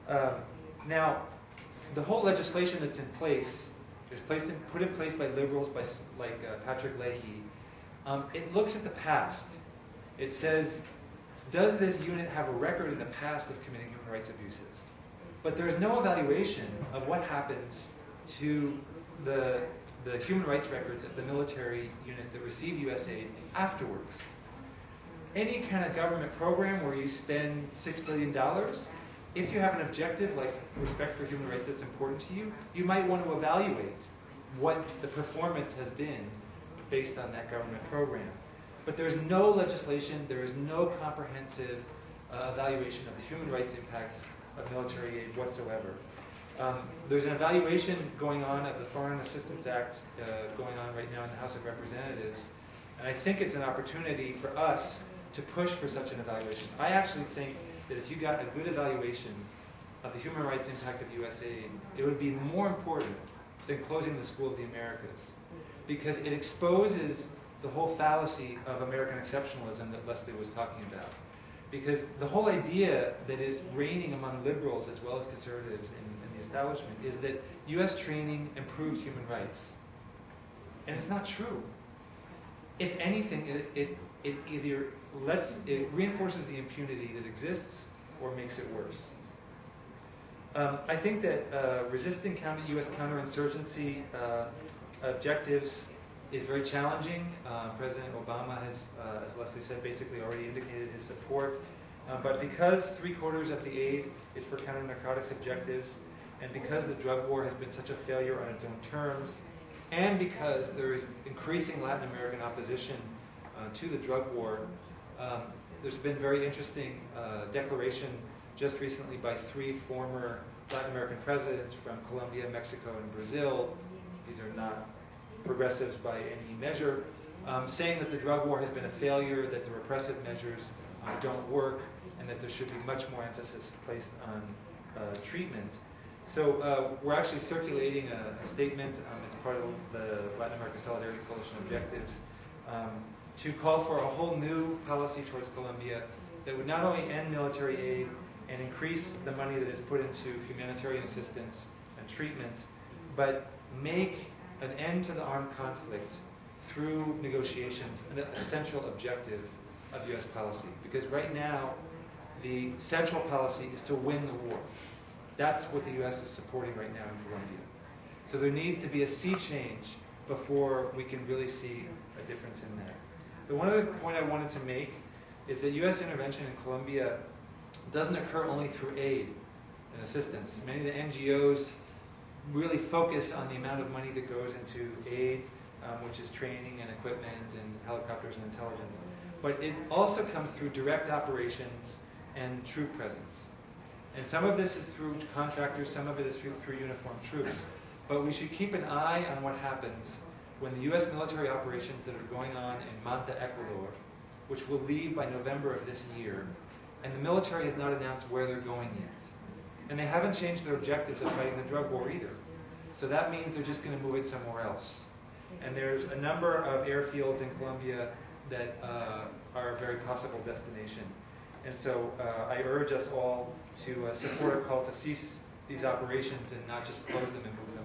Now, the whole legislation that's in place, put in place by liberals like Patrick Leahy, it looks at the past. It says, does this unit have a record in the past of committing human rights abuses? But there is no evaluation of what happens to the human rights records of the military units that receive U.S. aid afterwards. Any kind of government program where you spend $6 billion, if you have an objective like respect for human rights that's important to you, you might want to evaluate what the performance has been based on that government program. But there is no legislation, there is no comprehensive evaluation of the human rights impacts of military aid whatsoever. There's an evaluation going on of the Foreign Assistance Act going on right now in the House of Representatives, and I think it's an opportunity for us to push for such an evaluation. I actually think that if you got a good evaluation of the human rights impact of U.S. aid, it would be more important than closing the School of the Americas, because it exposes the whole fallacy of American exceptionalism that Leslie was talking about. Because the whole idea that is reigning among liberals as well as conservatives in the establishment is that U.S. training improves human rights. And it's not true. If anything, it either reinforces the impunity that exists or makes it worse. I think that resisting U.S. counterinsurgency objectives is very challenging. President Obama has, as Leslie said, basically already indicated his support. But because 3/4 of the aid is for counter-narcotics objectives, and because the drug war has been such a failure on its own terms, and because there is increasing Latin American opposition to the drug war, there's been very interesting declaration just recently by 3 former Latin American presidents from Colombia, Mexico, and Brazil. These are not progressives by any measure, saying that the drug war has been a failure, that the repressive measures don't work, and that there should be much more emphasis placed on treatment. So we're actually circulating a statement as part of the Latin American Solidarity Coalition objectives to call for a whole new policy towards Colombia that would not only end military aid and increase the money that is put into humanitarian assistance and treatment, but make an end to the armed conflict through negotiations, an essential objective of U.S. policy. Because right now, the central policy is to win the war. That's what the U.S. is supporting right now in Colombia. So there needs to be a sea change before we can really see a difference in that. The one other point I wanted to make is that U.S. intervention in Colombia doesn't occur only through aid and assistance. Many of the NGOs really focus on the amount of money that goes into aid, which is training and equipment and helicopters and intelligence. But it also comes through direct operations and troop presence. And some of this is through contractors, some of it is through uniformed troops. But we should keep an eye on what happens when the U.S. military operations that are going on in Manta, Ecuador, which will leave by November of this year, and the military has not announced where they're going yet. And they haven't changed their objectives of fighting the drug war either. So that means they're just going to move it somewhere else. And there's a number of airfields in Colombia that are a very possible destination. And so I urge us all to support a call to cease these operations and not just close them and move